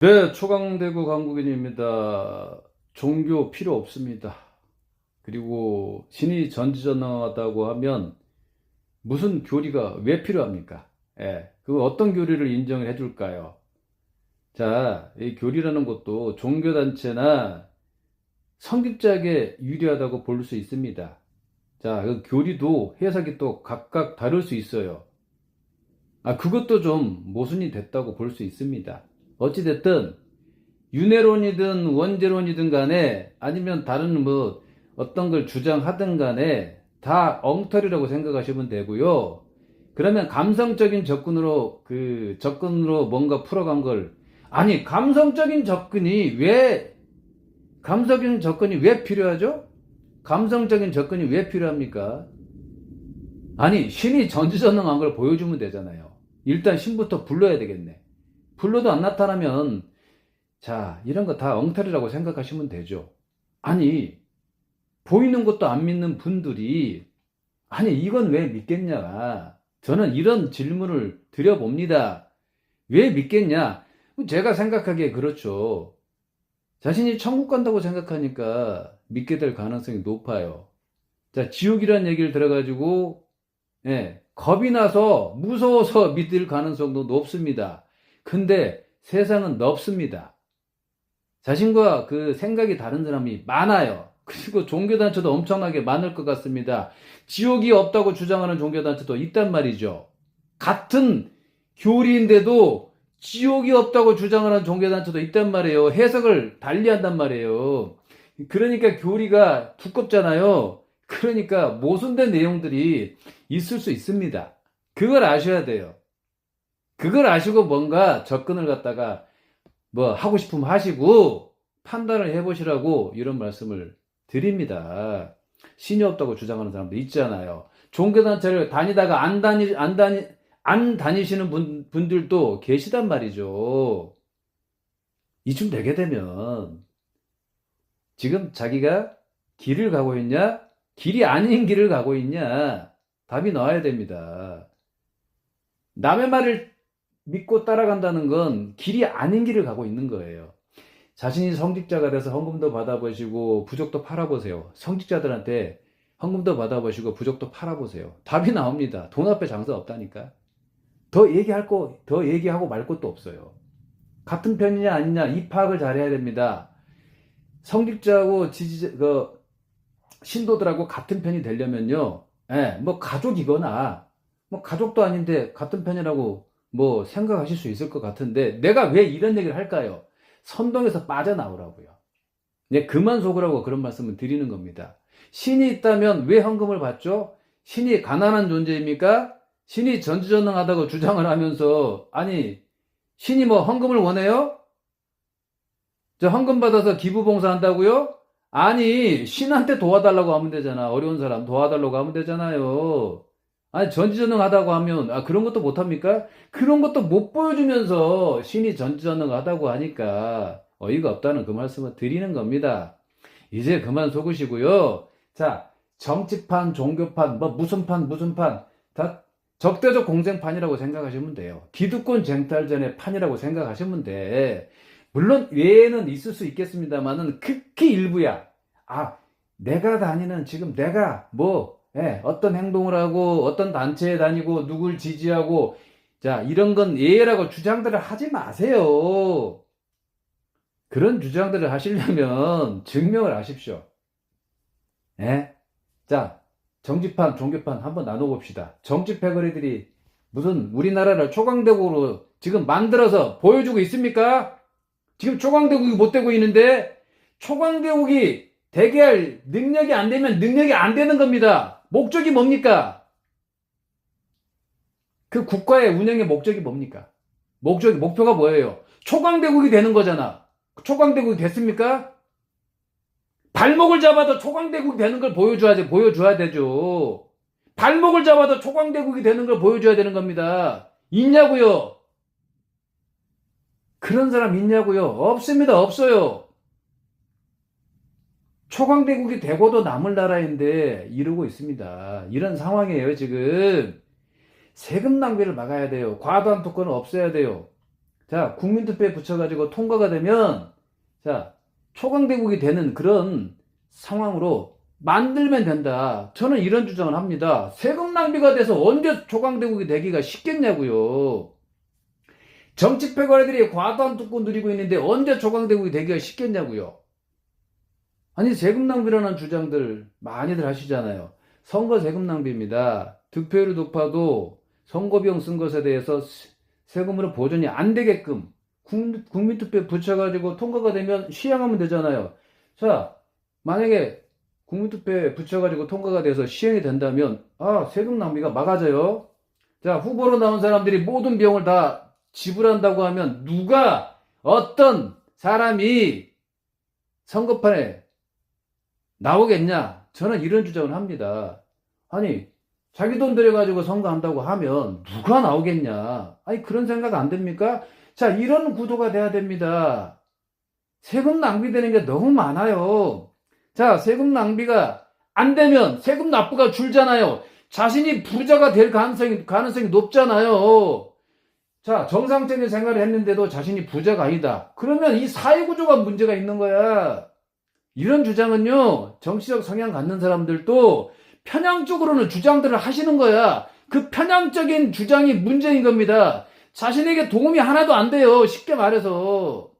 네, 초강대구 강국인입니다. 종교 필요 없습니다. 그리고 신이 전지전능하다고 하면 무슨 교리가 왜 필요합니까? 예, 그 어떤 교리를 인정을 해줄까요? 자, 이 교리라는 것도 종교단체나 성직자에게 유리하다고 볼 수 있습니다. 자, 그 교리도 해석이 또 각각 다를 수 있어요. 그것도 좀 모순이 됐다고 볼 수 있습니다. 어찌됐든 윤회론이든 원죄론이든 간에 아니면 다른 뭐 어떤 걸 주장하든 간에 다 엉터리라고 생각하시면 되고요. 그러면 감성적인 접근으로 뭔가 풀어간 걸 아니 감성적인 접근이 왜 필요하죠? 감성적인 접근이 왜 필요합니까? 아니 신이 전지전능한 걸 보여주면 되잖아요. 일단 신부터 불러야 되겠네. 불러도 안 나타나면 자, 이런 거 다 엉터리라고 생각하시면 되죠. 아니, 보이는 것도 안 믿는 분들이, 아니, 이건 왜 믿겠냐. 저는 이런 질문을 드려봅니다. 왜 믿겠냐? 제가 생각하기에 그렇죠. 자신이 천국 간다고 생각하니까 믿게 될 가능성이 높아요. 자, 지옥이라는 얘기를 들어가지고, 겁이 나서, 무서워서 믿을 가능성도 높습니다. 근데 세상은 넓습니다. 자신과 그 생각이 다른 사람이 많아요. 그리고 종교단체도 엄청나게 많을 것 같습니다. 지옥이 없다고 주장하는 종교단체도 있단 말이죠. 같은 교리인데도 지옥이 없다고 주장하는 종교단체도 있단 말이에요. 해석을 달리한단 말이에요. 그러니까 교리가 두껍잖아요. 그러니까 모순된 내용들이 있을 수 있습니다. 그걸 아셔야 돼요. 그걸 아시고 뭔가 접근을 갖다가 뭐 하고 싶으면 하시고 판단을 해보시라고 이런 말씀을 드립니다. 신이 없다고 주장하는 사람도 있잖아요. 종교단체를 다니다가 안 다니시는 분들도 계시단 말이죠. 이쯤 되게 되면 지금 자기가 길을 가고 있냐? 길이 아닌 길을 가고 있냐? 답이 나와야 됩니다. 남의 말을 믿고 따라간다는 건 길이 아닌 길을 가고 있는 거예요. 자신이 성직자가 돼서 헌금도 받아보시고 부적도 팔아보세요. 성직자들한테 헌금도 받아보시고 부적도 팔아보세요. 답이 나옵니다. 돈 앞에 장사 없다니까. 더 얘기하고 말 것도 없어요. 같은 편이냐 아니냐 이 파악을 잘해야 됩니다. 성직자하고 신도들하고 같은 편이 되려면요. 뭐 가족이거나 뭐 가족도 아닌데 같은 편이라고 뭐 생각하실 수 있을 것 같은데 내가 왜 이런 얘기를 할까요? 선동에서 빠져나오라고요. 그만 속으라고 그런 말씀을 드리는 겁니다. 신이 있다면 왜 헌금을 받죠? 신이 가난한 존재입니까? 신이 전지전능하다고 주장을 하면서 아니 신이 뭐 헌금을 원해요? 저 헌금 받아서 기부봉사한다고요? 아니 신한테 도와달라고 하면 되잖아. 어려운 사람 도와달라고 하면 되잖아요. 아니 전지전능하다고 하면 그런 것도 못합니까? 그런 것도 못 보여주면서 신이 전지전능하다고 하니까 어이가 없다는 그 말씀을 드리는 겁니다. 이제 그만 속으시고요. 자, 정치판, 종교판, 뭐 무슨 판 다 적대적 공생판이라고 생각하시면 돼요. 기득권 쟁탈전의 판이라고 생각하시면 돼. 물론 외에는 있을 수 있겠습니다만은 극히 일부야. 내가 다니는 지금 내가 어떤 행동을 하고 어떤 단체에 다니고 누굴 지지하고 자 이런 건 예라고 주장들을 하지 마세요. 그런 주장들을 하시려면 증명을 하십시오. 자 정치판 종교판 한번 나눠봅시다. 정치 패거리들이 무슨 우리나라를 초강대국으로 지금 만들어서 보여주고 있습니까? 지금 초강대국이 못 되고 있는데 초강대국이 되게 할 능력이 안 되면 능력이 안 되는 겁니다. 목적이 뭡니까? 그 국가의 운영의 목적이 뭡니까? 목표가 뭐예요? 초강대국이 되는 거잖아. 초강대국이 됐습니까? 발목을 잡아도 초강대국이 되는 걸 보여줘야 되죠. 발목을 잡아도 초강대국이 되는 걸 보여줘야 되는 겁니다. 있냐고요? 그런 사람 있냐고요? 없습니다. 없어요. 초강대국이 되고도 남을 나라인데 이러고 있습니다. 이런 상황이에요, 지금. 세금 낭비를 막아야 돼요. 과도한 특권은 없애야 돼요. 자, 국민투표에 붙여가지고 통과가 되면, 자, 초강대국이 되는 그런 상황으로 만들면 된다. 저는 이런 주장을 합니다. 세금 낭비가 돼서 언제 초강대국이 되기가 쉽겠냐고요. 정치 패거리들이 과도한 특권 누리고 있는데 언제 초강대국이 되기가 쉽겠냐고요. 아니, 세금 낭비라는 주장들 많이들 하시잖아요. 선거 세금 낭비입니다. 득표율이 높아도 선거비용 쓴 것에 대해서 세금으로 보전이 안 되게끔 국민투표에 붙여가지고 통과가 되면 시행하면 되잖아요. 자, 만약에 국민투표에 붙여가지고 통과가 돼서 시행이 된다면, 세금 낭비가 막아져요. 자, 후보로 나온 사람들이 모든 비용을 다 지불한다고 하면 누가, 어떤 사람이 선거판에 나오겠냐? 저는 이런 주장을 합니다. 아니, 자기 돈 들여가지고 선거한다고 하면 누가 나오겠냐? 아니, 그런 생각 안 됩니까? 자, 이런 구도가 돼야 됩니다. 세금 낭비되는 게 너무 많아요. 자, 세금 낭비가 안 되면 세금 납부가 줄잖아요. 자신이 부자가 될 가능성이 높잖아요. 자, 정상적인 생활을 했는데도 자신이 부자가 아니다. 그러면 이 사회구조가 문제가 있는 거야. 이런 주장은요, 정치적 성향 갖는 사람들도 편향적으로는 주장들을 하시는 거야. 그 편향적인 주장이 문제인 겁니다. 자신에게 도움이 하나도 안 돼요. 쉽게 말해서.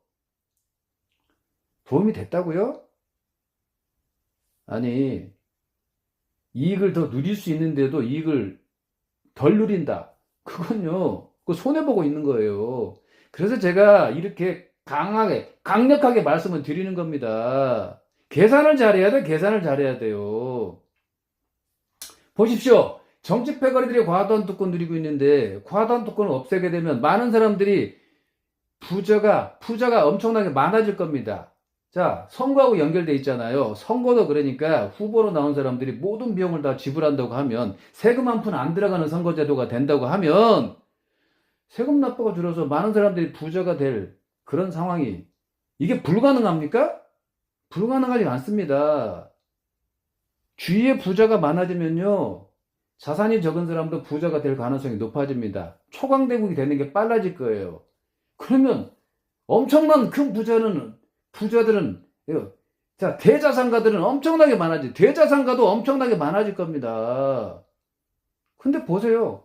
도움이 됐다고요? 아니, 이익을 더 누릴 수 있는데도 이익을 덜 누린다. 그건요, 손해보고 있는 거예요. 그래서 제가 이렇게 강력하게 말씀을 드리는 겁니다. 계산을 잘해야 돼, 계산을 잘해야 돼요. 보십시오. 정치 패거리들이 과도한 특권 누리고 있는데, 과도한 특권을 없애게 되면 많은 사람들이 부자가 엄청나게 많아질 겁니다. 자, 선거하고 연결돼 있잖아요. 선거도 그러니까 후보로 나온 사람들이 모든 비용을 다 지불한다고 하면, 세금 한 푼 안 들어가는 선거제도가 된다고 하면, 세금 납부가 줄어서 많은 사람들이 부자가 될 그런 상황이, 이게 불가능합니까? 불가능하지 않습니다. 주위에 부자가 많아지면요, 자산이 적은 사람도 부자가 될 가능성이 높아집니다. 초강대국이 되는 게 빨라질 거예요. 그러면 엄청난 큰 부자들은, 자, 대자산가들은 엄청나게 대자산가도 엄청나게 많아질 겁니다. 근데 보세요.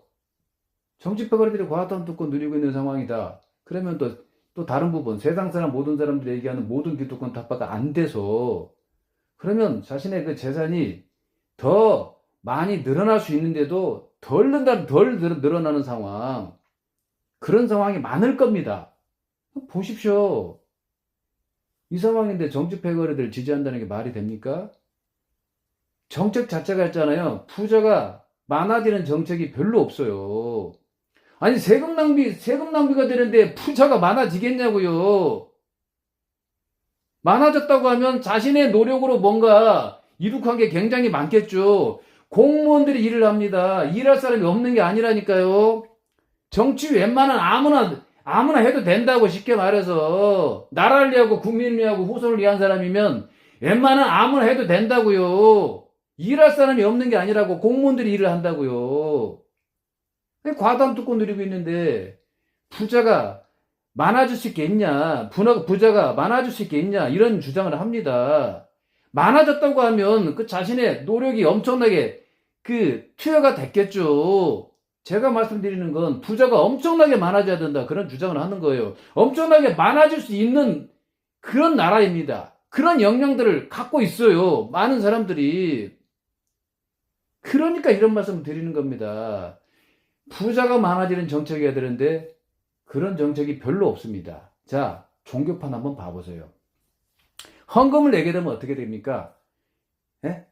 정치 패거리들이 과도한 특권 누리고 있는 상황이다. 그러면 또 다른 부분, 세상 사람 모든 사람들이 얘기하는 모든 기득권 타파가 안 돼서, 그러면 자신의 그 재산이 더 많이 늘어날 수 있는데도 덜 늘어나는 상황, 그런 상황이 많을 겁니다. 보십시오. 이 상황인데 정치 패거리들 지지한다는 게 말이 됩니까? 정책 자체가 있잖아요. 부자가 많아지는 정책이 별로 없어요. 아니, 세금 낭비가 되는데 부자가 많아지겠냐고요. 많아졌다고 하면 자신의 노력으로 뭔가 이룩한 게 굉장히 많겠죠. 공무원들이 일을 합니다. 일할 사람이 없는 게 아니라니까요. 정치 웬만한 아무나 해도 된다고, 쉽게 말해서. 나라를 위하고 국민을 위하고 후손을 위한 사람이면 웬만한 아무나 해도 된다고요. 일할 사람이 없는 게 아니라고, 공무원들이 일을 한다고요. 과다한 특권 누리고 있는데 부자가 많아질 수 있겠냐, 부자가 많아질 수 있겠냐, 이런 주장을 합니다. 많아졌다고 하면 그 자신의 노력이 엄청나게 투여가 됐겠죠. 제가 말씀드리는 건 부자가 엄청나게 많아져야 된다, 그런 주장을 하는 거예요. 엄청나게 많아질 수 있는 그런 나라입니다. 그런 역량들을 갖고 있어요, 많은 사람들이. 그러니까 이런 말씀을 드리는 겁니다. 부자가 많아지는 정책이어야 되는데 그런 정책이 별로 없습니다. 자, 종교판 한번 봐보세요. 헌금을 내게 되면 어떻게 됩니까?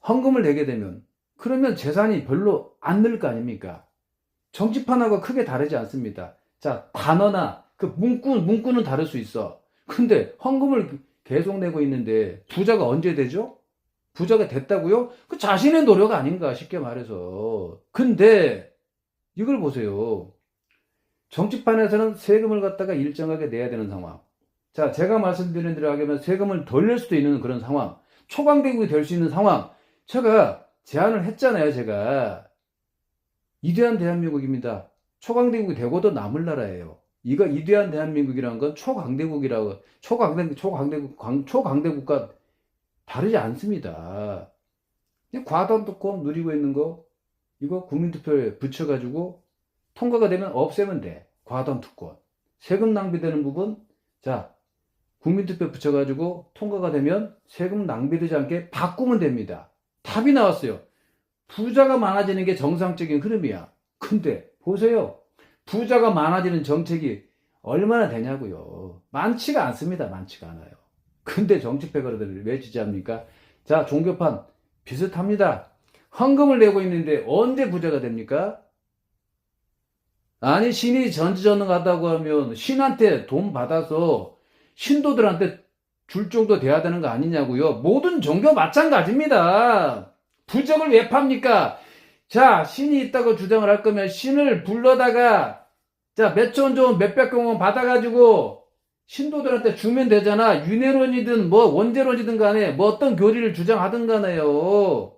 헌금을 내게 되면, 그러면 재산이 별로 안 늘 거 아닙니까? 정치판하고 크게 다르지 않습니다. 자, 단어나 문구는 다를 수 있어. 근데 헌금을 계속 내고 있는데 부자가 언제 되죠? 부자가 됐다고요? 그 자신의 노력 아닌가, 쉽게 말해서. 근데 이걸 보세요. 정치판에서는 세금을 갖다가 일정하게 내야 되는 상황. 자, 제가 말씀드린 대로 하면 세금을 덜 낼 수도 있는 그런 상황. 초강대국이 될 수 있는 상황. 제가 제안을 했잖아요, 제가. 이대한 대한민국입니다. 초강대국이 되고도 남을 나라예요. 이거 이대한 대한민국이라는 건 초강대국이라고, 초강대국과 다르지 않습니다. 과반수권 누리고 있는 거, 이거 국민투표에 붙여가지고 통과가 되면 없애면 돼. 과반수권. 세금 낭비되는 부분, 자, 국민투표 붙여가지고 통과가 되면 세금 낭비되지 않게 바꾸면 됩니다. 답이 나왔어요. 부자가 많아지는 게 정상적인 흐름이야. 근데 보세요. 부자가 많아지는 정책이 얼마나 되냐고요. 많지가 않습니다. 많지가 않아요. 근데 정치 패거리들을 왜 지지합니까? 자, 종교판 비슷합니다. 헌금을 내고 있는데 언제 부자가 됩니까? 아니, 신이 전지전능하다고 하면 신한테 돈 받아서 신도들한테 줄 정도 돼야 되는 거 아니냐고요. 모든 종교 마찬가지입니다. 부적을 왜 팝니까? 자, 신이 있다고 주장을 할 거면 신을 불러다가 자, 몇천 원, 몇백억 원 받아가지고 신도들한테 주면 되잖아. 윤회론이든 뭐 원죄론이든 간에 뭐 어떤 교리를 주장하든 간에요.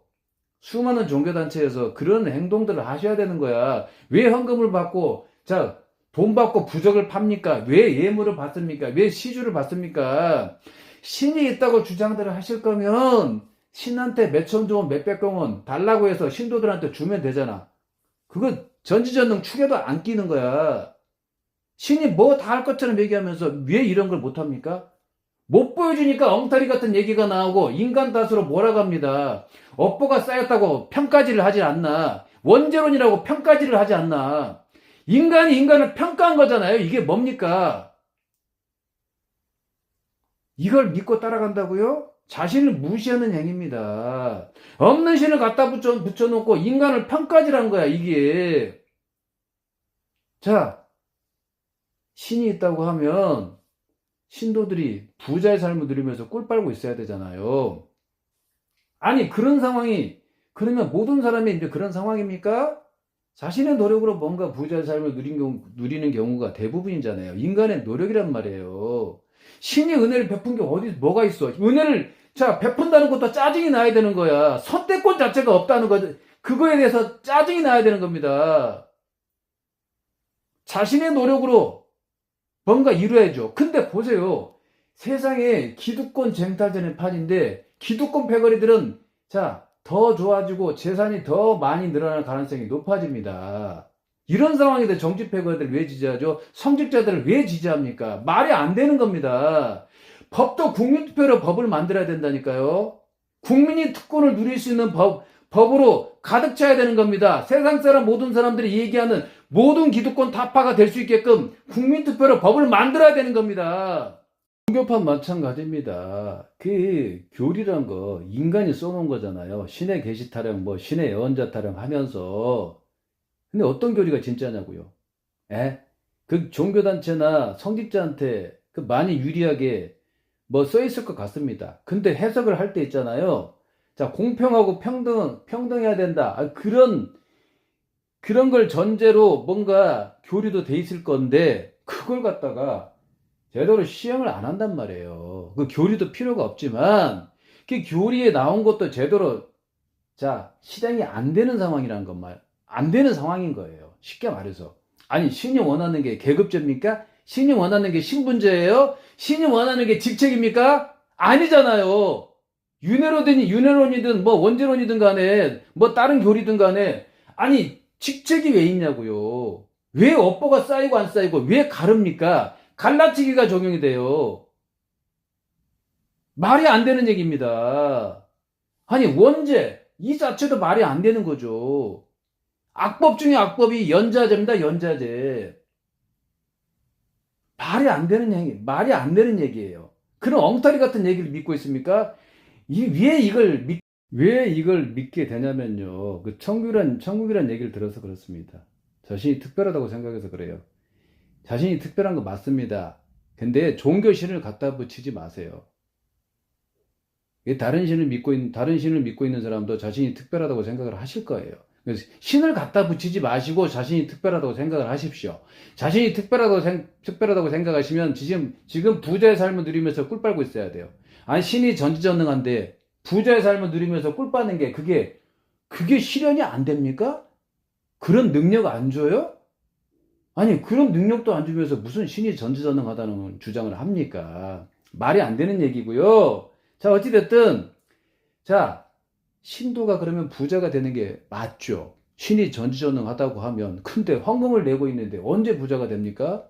수많은 종교단체에서 그런 행동들을 하셔야 되는 거야. 왜 헌금을 받고, 자, 돈 받고 부적을 팝니까? 왜 예물을 받습니까? 왜 시주를 받습니까? 신이 있다고 주장들을 하실 거면 신한테 몇천 원, 몇백억 원 달라고 해서 신도들한테 주면 되잖아. 그거 전지전능 축에도 안 끼는 거야. 신이 뭐 다 할 것처럼 얘기하면서 왜 이런 걸 못합니까? 못 보여주니까 엉터리 같은 얘기가 나오고 인간 탓으로 몰아갑니다. 업보가 쌓였다고 평가질을 하지 않나. 원죄론이라고 평가질을 하지 않나. 인간이 인간을 평가한 거잖아요. 이게 뭡니까? 이걸 믿고 따라간다고요? 자신을 무시하는 행위입니다. 없는 신을 갖다 붙여놓고 인간을 평가질한 거야, 이게. 자, 신이 있다고 하면 신도들이 부자의 삶을 누리면서 꿀 빨고 있어야 되잖아요. 아니, 그런 상황이, 그러면 모든 사람이 이제 그런 상황입니까? 자신의 노력으로 뭔가 부자의 삶을 누리는 경우가 대부분이잖아요. 인간의 노력이란 말이에요. 신이 은혜를 베푼 게 뭐가 있어? 은혜를, 자, 베푼다는 것도 짜증이 나야 되는 거야. 선택권 자체가 없다는 거, 그거에 대해서 짜증이 나야 되는 겁니다. 자신의 노력으로 뭔가 이루어야죠. 근데 보세요. 세상에 기득권 쟁탈전의 판인데 기득권 패거리들은 자, 더 좋아지고 재산이 더 많이 늘어날 가능성이 높아집니다. 이런 상황에서 정치 패거리들 왜 지지하죠? 성직자들을 왜 지지합니까? 말이 안 되는 겁니다. 법도 국민투표로 법을 만들어야 된다니까요. 국민이 특권을 누릴 수 있는 법으로 가득 차야 되는 겁니다. 세상 사람 모든 사람들이 얘기하는 모든 기득권 타파가 될 수 있게끔 국민투표로 법을 만들어야 되는 겁니다. 종교판 마찬가지입니다. 그 교리란 거 인간이 써놓은 거잖아요. 신의 계시 타령, 뭐 신의 예언자 타령 하면서. 근데 어떤 교리가 진짜냐고요? 에? 그 종교단체나 성직자한테 그 많이 유리하게 뭐 써있을 것 같습니다. 근데 해석을 할 때 있잖아요. 자, 공평하고 평등해야 된다. 그런 걸 전제로 뭔가 교리도 돼 있을 건데, 그걸 갖다가 제대로 시행을 안 한단 말이에요. 그 교리도 필요가 없지만, 그 교리에 나온 것도 제대로, 자, 실행이 안 되는 상황이란 것만, 안 되는 상황인 거예요. 쉽게 말해서. 아니, 신이 원하는 게 계급제입니까? 신이 원하는 게 신분제예요? 신이 원하는 게 직책입니까? 아니잖아요. 윤회론이든 뭐 원죄론이든 간에 뭐 다른 교리든 간에 아니 직책이 왜 있냐고요. 왜 업보가 쌓이고 안 쌓이고 왜 가릅니까? 갈라치기가 적용이 돼요. 말이 안 되는 얘기입니다. 아니 원죄 이 자체도 말이 안 되는 거죠. 악법 중에 악법이 연자제입니다. 연자제. 말이 안 되는 얘기, 말이 안 되는 얘기예요. 그런 엉터리 같은 얘기를 믿고 있습니까? 왜 이걸 믿게 되냐면요. 그 천국이란 얘기를 들어서 그렇습니다. 자신이 특별하다고 생각해서 그래요. 자신이 특별한 거 맞습니다. 근데 종교신을 갖다 붙이지 마세요. 다른 신을 믿고 있는 사람도 자신이 특별하다고 생각을 하실 거예요. 그래서 신을 갖다 붙이지 마시고 자신이 특별하다고 생각을 하십시오. 자신이 특별하다고 생각하시면 지금 부자의 삶을 누리면서 꿀 빨고 있어야 돼요. 아니, 신이 전지전능한데 부자의 삶을 누리면서 꿀 빠는 게 그게 실현이 안 됩니까? 그런 능력 안 줘요? 아니, 그런 능력도 안 주면서 무슨 신이 전지전능하다는 주장을 합니까? 말이 안 되는 얘기고요. 자, 어찌됐든, 자, 신도가 그러면 부자가 되는 게 맞죠. 신이 전지전능하다고 하면. 근데 헌금을 내고 있는데 언제 부자가 됩니까?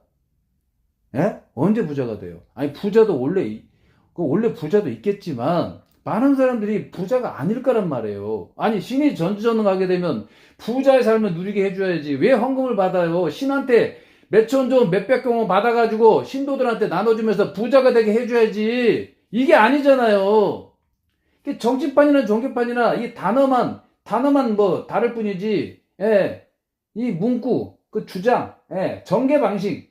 예? 언제 부자가 돼요? 아니, 부자도 원래 부자도 있겠지만, 많은 사람들이 부자가 아닐 거란 말이에요. 아니, 신이 전지전능하게 되면 부자의 삶을 누리게 해줘야지. 왜 헌금을 받아요? 신한테 몇천 종, 몇백 경원 받아가지고 신도들한테 나눠주면서 부자가 되게 해줘야지. 이게 아니잖아요. 정치판이나 종교판이나 이 단어만 뭐 다를 뿐이지, 예. 이 문구, 그 주장, 예. 전개 방식이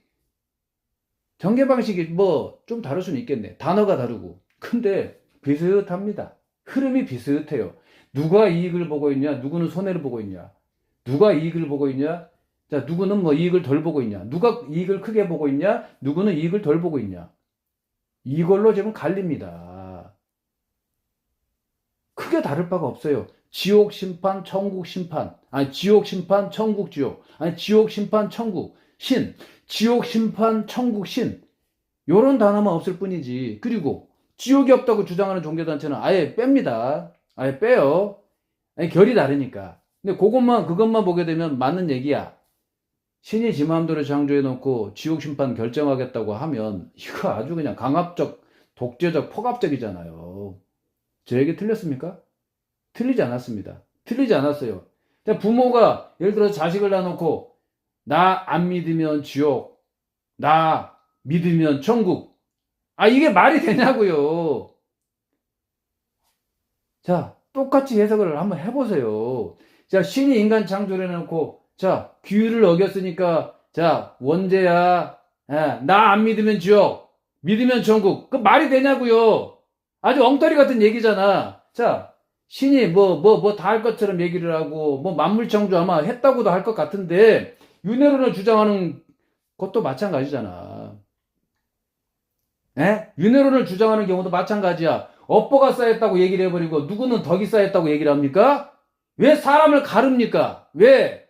뭐 좀 다를 수는 있겠네. 단어가 다르고. 근데 비슷합니다. 흐름이 비슷해요. 누가 이익을 보고 있냐? 누구는 손해를 보고 있냐? 누가 이익을 보고 있냐? 자, 누구는 뭐 이익을 덜 보고 있냐? 누가 이익을 크게 보고 있냐? 누구는 이익을 덜 보고 있냐? 이걸로 지금 갈립니다. 크게 다를 바가 없어요. 지옥 심판, 천국 심판. 아니, 지옥 심판, 천국 지옥. 아니, 지옥 심판, 천국 신. 지옥 심판, 천국 신. 요런 단어만 없을 뿐이지. 그리고 지옥이 없다고 주장하는 종교단체는 아예 뺍니다. 아예 빼요. 아니, 결이 다르니까. 근데 그것만 보게 되면 맞는 얘기야. 신이 지 마음대로 창조해놓고 지옥 심판 결정하겠다고 하면 이거 아주 그냥 강압적, 독재적, 폭압적이잖아요. 제 얘기 틀렸습니까? 틀리지 않았습니다. 틀리지 않았어요. 부모가 예를 들어 자식을 놔놓고 나 안 믿으면 지옥, 나 믿으면 천국. 아, 이게 말이 되냐고요. 자, 똑같이 해석을 한번 해보세요. 자, 신이 인간 창조를 해놓고, 자, 규율을 어겼으니까, 자, 원죄야. 나 안 믿으면 지옥, 믿으면 천국. 그 말이 되냐고요. 아주 엉터리 같은 얘기잖아. 자, 신이 다 할 것처럼 얘기를 하고, 만물 창조 아마 했다고도 할 것 같은데, 윤회론을 주장하는 것도 마찬가지잖아. 윤회론을 주장하는 경우도 마찬가지야. 업보가 쌓였다고 얘기를 해버리고 누구는 덕이 쌓였다고 얘기를 합니까? 왜 사람을 가릅니까? 왜?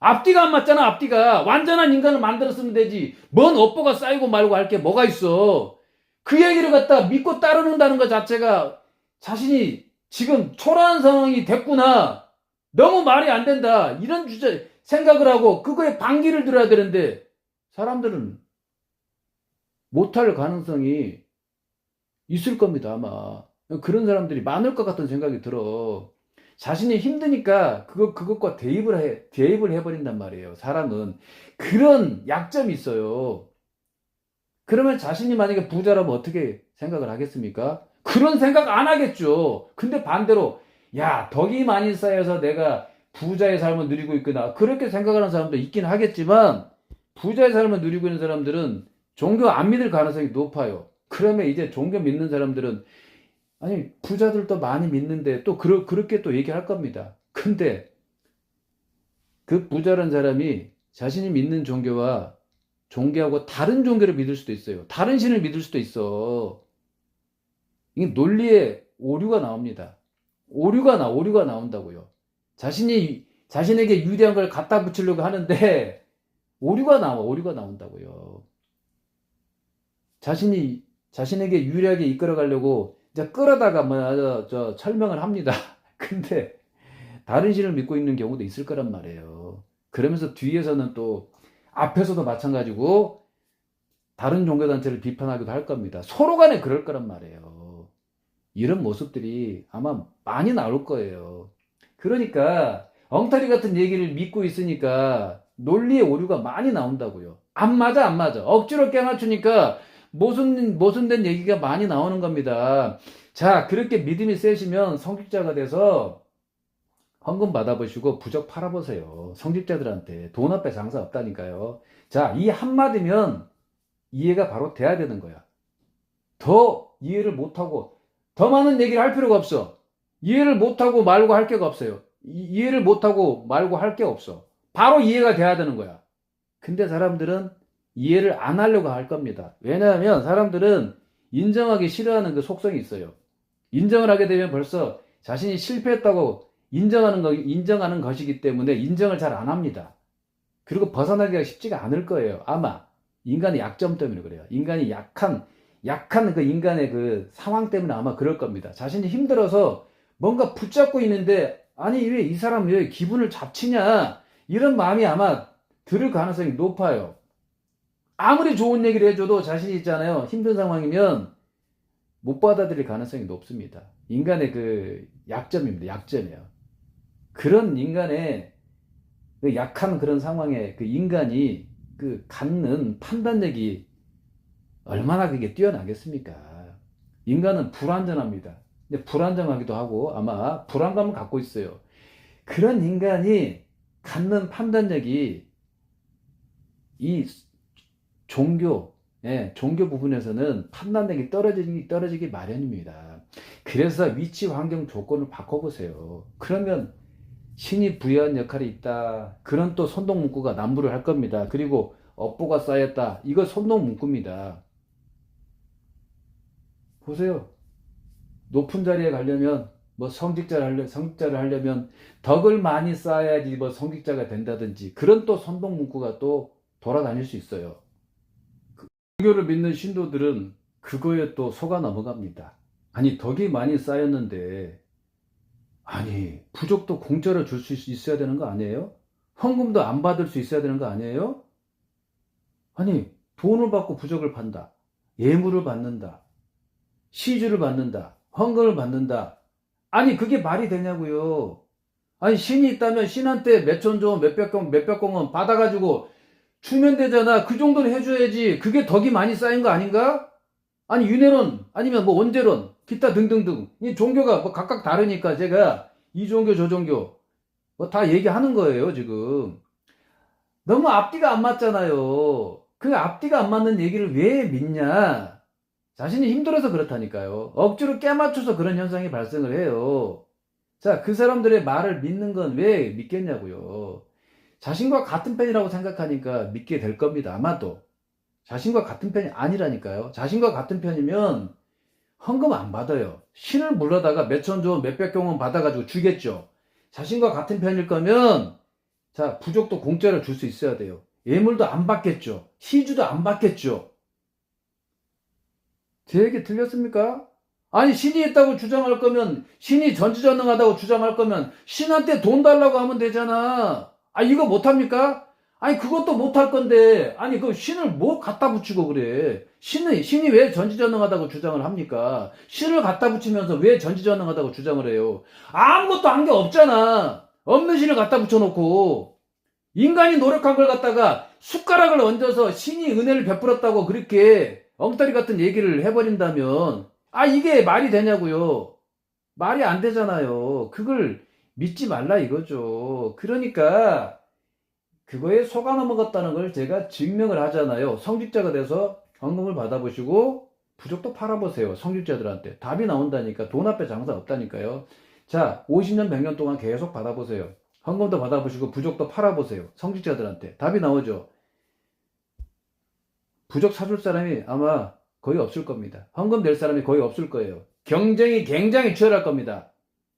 앞뒤가 안 맞잖아. 앞뒤가. 완전한 인간을 만들었으면 되지. 뭔 업보가 쌓이고 말고 할 게 뭐가 있어. 그 얘기를 갖다 믿고 따르는다는 것 자체가 자신이 지금 초라한 상황이 됐구나. 너무 말이 안 된다. 이런 주제 생각을 하고 그거에 반기를 들어야 되는데 사람들은 못할 가능성이 있을 겁니다, 아마. 그런 사람들이 많을 것 같은 생각이 들어. 자신이 힘드니까 그것과 대입을 해버린단 말이에요. 사람은. 그런 약점이 있어요. 그러면 자신이 만약에 부자라면 어떻게 생각을 하겠습니까? 그런 생각 안 하겠죠. 근데 반대로, 야, 덕이 많이 쌓여서 내가 부자의 삶을 누리고 있구나. 그렇게 생각하는 사람도 있긴 하겠지만, 부자의 삶을 누리고 있는 사람들은 종교 안 믿을 가능성이 높아요. 그러면 이제 종교 믿는 사람들은 아니 부자들도 많이 믿는데 또 그렇게 또 얘기할 겁니다. 근데 그 부자란 사람이 자신이 믿는 종교하고 다른 종교를 믿을 수도 있어요. 다른 신을 믿을 수도 있어. 이게 논리에 오류가 나옵니다. 오류가 나온다고요. 자신에게 유리한 걸 갖다 붙이려고 하는데 오류가 나온다고요. 자신에게 유리하게 이끌어가려고 이제 끌어다가 설명을 합니다. 근데 다른 신을 믿고 있는 경우도 있을 거란 말이에요. 그러면서 뒤에서는 또 앞에서도 마찬가지고 다른 종교단체를 비판하기도 할 겁니다. 서로 간에 그럴 거란 말이에요. 이런 모습들이 아마 많이 나올 거예요. 그러니까 엉터리 같은 얘기를 믿고 있으니까 논리의 오류가 많이 나온다고요. 안 맞아. 억지로 깨맞추니까 모순된 얘기가 많이 나오는 겁니다. 자, 그렇게 믿음이 세시면 성직자가 돼서 헌금 받아보시고 부적 팔아보세요. 성직자들한테 돈 앞에 장사 없다니까요. 자, 이 한마디면 이해가 바로 돼야 되는 거야. 더 이해를 못하고 더 많은 얘기를 할 필요가 없어. 이해를 못하고 말고 할 게가 없어요. 이해를 못하고 말고 할 게 없어. 바로 이해가 돼야 되는 거야. 근데 사람들은 이해를 안 하려고 할 겁니다. 왜냐하면 사람들은 인정하기 싫어하는 그 속성이 있어요. 인정을 하게 되면 벌써 자신이 실패했다고 인정하는 것이기 때문에 인정을 잘 안 합니다. 그리고 벗어나기가 쉽지가 않을 거예요. 아마 인간의 약점 때문에 그래요. 인간이 약한 그 인간의 그 상황 때문에 아마 그럴 겁니다. 자신이 힘들어서 뭔가 붙잡고 있는데 아니 왜 이 사람 왜 기분을 잡치냐 이런 마음이 아마 들을 가능성이 높아요. 아무리 좋은 얘기를 해줘도 자신이 있잖아요. 힘든 상황이면 못 받아들일 가능성이 높습니다. 인간의 그 약점입니다. 약점이에요. 그런 인간의 그 약한 그런 상황에 그 인간이 그 갖는 판단력이 얼마나 그게 뛰어나겠습니까? 인간은 불완전합니다. 근데 불안정하기도 하고 아마 불안감을 갖고 있어요. 그런 인간이 갖는 판단력이 이 종교, 종교 부분에서는 판단력이 떨어지기 마련입니다. 그래서 위치, 환경, 조건을 바꿔보세요. 그러면 신이 부여한 역할이 있다. 그런 또 손동문구가 난무를 할 겁니다. 그리고 업보가 쌓였다. 이거 손동문구입니다. 보세요. 높은 자리에 가려면 뭐 성직자를 하려면 덕을 많이 쌓아야지 뭐 성직자가 된다든지 그런 또 손동문구가 또 돌아다닐 수 있어요. 종교를 믿는 신도들은 그거에 또 속아 넘어갑니다. 아니 덕이 많이 쌓였는데 아니 부족도 공짜로 줄 수 있어야 되는 거 아니에요? 헌금도 안 받을 수 있어야 되는 거 아니에요? 아니 돈을 받고 부적을 판다. 예물을 받는다. 시주를 받는다. 헌금을 받는다. 아니 그게 말이 되냐고요. 아니 신이 있다면 신한테 몇천조 몇백공원 받아가지고 주면 되잖아. 그 정도는 해줘야지. 그게 덕이 많이 쌓인 거 아닌가? 아니 윤회론 아니면 뭐 원죄론 기타 등등등 이 종교가 뭐 각각 다르니까 제가 이 종교 저 종교 뭐 다 얘기하는 거예요 지금. 너무 앞뒤가 안 맞잖아요. 그 앞뒤가 안 맞는 얘기를 왜 믿냐? 자신이 힘들어서 그렇다니까요. 억지로 깨맞춰서 그런 현상이 발생을 해요. 자, 그 사람들의 말을 믿는 건 왜 믿겠냐고요. 자신과 같은 편이라고 생각하니까 믿게 될 겁니다. 아마도. 자신과 같은 편이 아니라니까요. 자신과 같은 편이면 헌금 안 받아요. 신을 불러다가 몇천조, 몇백경원 받아가지고 주겠죠. 자신과 같은 편일 거면, 자, 부족도 공짜로 줄 수 있어야 돼요. 예물도 안 받겠죠. 시주도 안 받겠죠. 제 얘기 들렸습니까? 아니, 신이 있다고 주장할 거면, 신이 전지전능하다고 주장할 거면, 신한테 돈 달라고 하면 되잖아. 아, 이거 못합니까? 아니, 그것도 못할 건데, 아니, 그 신을 뭐 갖다 붙이고 그래. 신이 왜 전지전능하다고 주장을 합니까? 신을 갖다 붙이면서 왜 전지전능하다고 주장을 해요? 아무것도 한 게 없잖아. 없는 신을 갖다 붙여놓고, 인간이 노력한 걸 갖다가 숟가락을 얹어서 신이 은혜를 베풀었다고 그렇게 엉터리 같은 얘기를 해버린다면, 아, 이게 말이 되냐고요. 말이 안 되잖아요. 그걸 믿지 말라 이거죠. 그러니까, 그거에 속아 넘어갔다는 걸 제가 증명을 하잖아요. 성직자가 돼서 헌금을 받아보시고 부족도 팔아보세요. 성직자들한테. 답이 나온다니까. 돈 앞에 장사 없다니까요. 자, 50년, 100년 동안 계속 받아보세요. 헌금도 받아보시고 부족도 팔아보세요. 성직자들한테. 답이 나오죠. 부족 사줄 사람이 아마 거의 없을 겁니다. 헌금 낼 사람이 거의 없을 거예요. 경쟁이 굉장히 치열할 겁니다.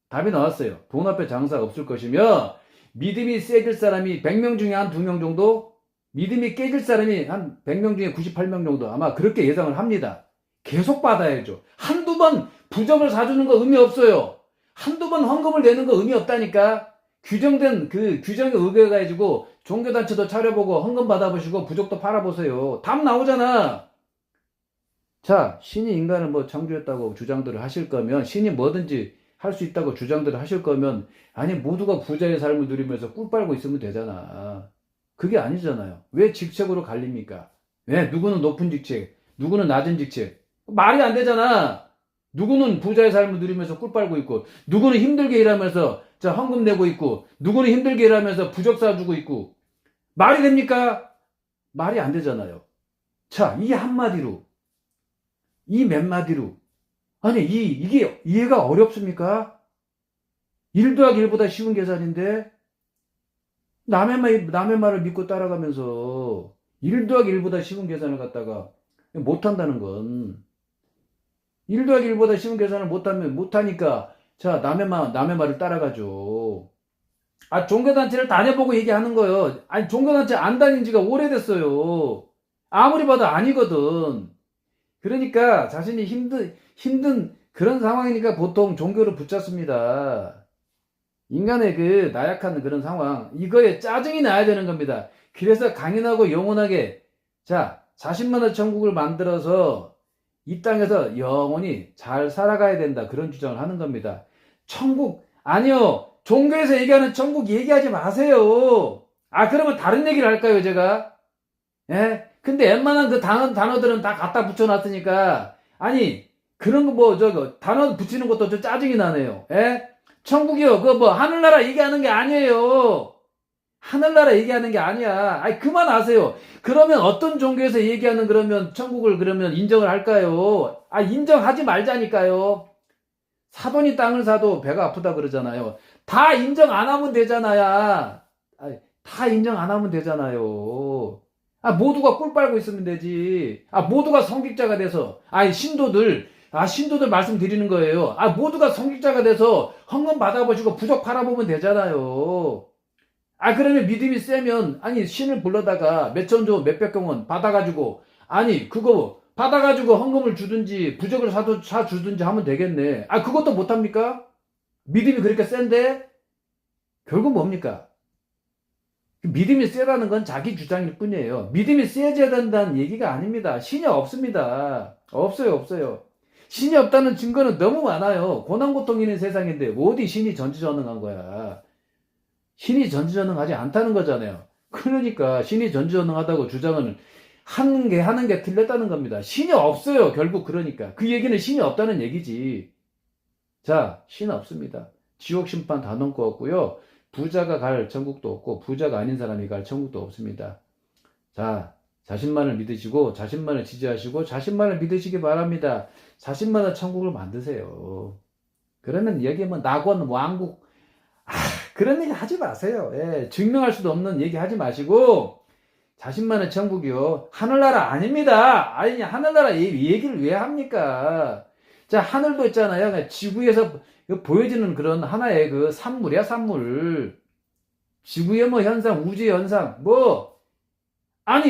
답이 나왔어요. 돈 앞에 장사 없을 것이며 믿음이 세질 사람이 100명 중에 한 2명 정도, 믿음이 깨질 사람이 한 100명 중에 98명 정도 아마 그렇게 예상을 합니다. 계속 받아야죠. 한두 번 부적을 사주는 거 의미 없어요. 한두 번 헌금을 내는 거 의미 없다니까. 규정된 그 규정에 의거해가지고 종교단체도 차려보고 헌금 받아보시고 부적도 팔아보세요. 답 나오잖아. 자, 신이 인간을 뭐 창조했다고 주장들을 하실 거면 신이 뭐든지 할 수 있다고 주장들을 하실 거면 아니 모두가 부자의 삶을 누리면서 꿀 빨고 있으면 되잖아. 그게 아니잖아요. 왜 직책으로 갈립니까? 왜 누구는 높은 직책, 누구는 낮은 직책. 말이 안 되잖아. 누구는 부자의 삶을 누리면서 꿀 빨고 있고 누구는 힘들게 일하면서 자 헌금 내고 있고 누구는 힘들게 일하면서 부적 사주고 있고 말이 됩니까? 말이 안 되잖아요. 자, 이 한마디로 이 몇 마디로 아니, 이게 이해가 어렵습니까? 1 더하기 1보다 쉬운 계산인데, 남의 말을 믿고 따라가면서 1 더하기 1보다 쉬운 계산을 갖다가 못한다는 건, 1 더하기 1보다 쉬운 계산을 못하니까, 자, 남의 말을 따라가죠. 종교단체를 다녀보고 얘기하는 거예요. 아니, 종교단체 안 다닌 지가 오래됐어요. 아무리 봐도 아니거든. 그러니까 자신이 힘든 그런 상황이니까 보통 종교를 붙잡습니다. 인간의 그 나약한 그런 상황, 이거에 짜증이 나야 되는 겁니다. 그래서 강인하고 영원하게, 자, 자신만의 천국을 만들어서 이 땅에서 영원히 잘 살아가야 된다. 그런 주장을 하는 겁니다. 천국, 아니요. 종교에서 얘기하는 천국 얘기하지 마세요. 그러면 다른 얘기를 할까요, 제가? 예? 근데 웬만한 그 단어들은 다 갖다 붙여놨으니까, 아니, 그런 거 단어 붙이는 것도 좀 짜증이 나네요. 예? 천국이요. 하늘나라 얘기하는 게 아니에요. 하늘나라 얘기하는 게 아니야. 그만하세요. 그러면 어떤 종교에서 얘기하는 그러면 천국을 그러면 인정을 할까요? 인정하지 말자니까요. 사돈이 땅을 사도 배가 아프다 그러잖아요. 다 인정 안 하면 되잖아요. 다 인정 안 하면 되잖아요. 모두가 꿀 빨고 있으면 되지. 모두가 성직자가 돼서. 신도들 말씀드리는 거예요. 모두가 성직자가 돼서 헌금 받아보시고 부적 팔아보면 되잖아요. 그러면 믿음이 세면, 신을 불러다가 몇천조, 몇백경 원 받아가지고, 그거 받아가지고 헌금을 주든지, 부적을 사주든지 하면 되겠네. 그것도 못합니까? 믿음이 그렇게 센데? 결국 뭡니까? 믿음이 세다는 건 자기 주장일 뿐이에요. 믿음이 세져야 된다는 얘기가 아닙니다. 신이 없습니다. 없어요. 신이 없다는 증거는 너무 많아요. 고난고통 있는 세상인데 어디 신이 전지전능한 거야. 신이 전지전능하지 않다는 거잖아요. 그러니까 신이 전지전능하다고 주장은 하는 게 틀렸다는 겁니다. 신이 없어요. 결국 그러니까. 그 얘기는 신이 없다는 얘기지. 자, 신은 없습니다. 지옥 심판 다 넘고 없고요. 부자가 갈 천국도 없고 부자가 아닌 사람이 갈 천국도 없습니다. 자, 자신만을 믿으시고 자신만을 지지하시고 자신만을 믿으시기 바랍니다. 자신만의 천국을 만드세요. 그러면 여기 낙원, 왕국, 그런 얘기 하지 마세요. 증명할 수도 없는 얘기 하지 마시고 자신만의 천국이요. 하늘나라 아닙니다. 하늘나라 얘기를 왜 합니까? 자, 하늘도 있잖아요. 지구에서 보여지는 그런 하나의 그 산물이야, 산물. 지구의 현상, 우주의 현상,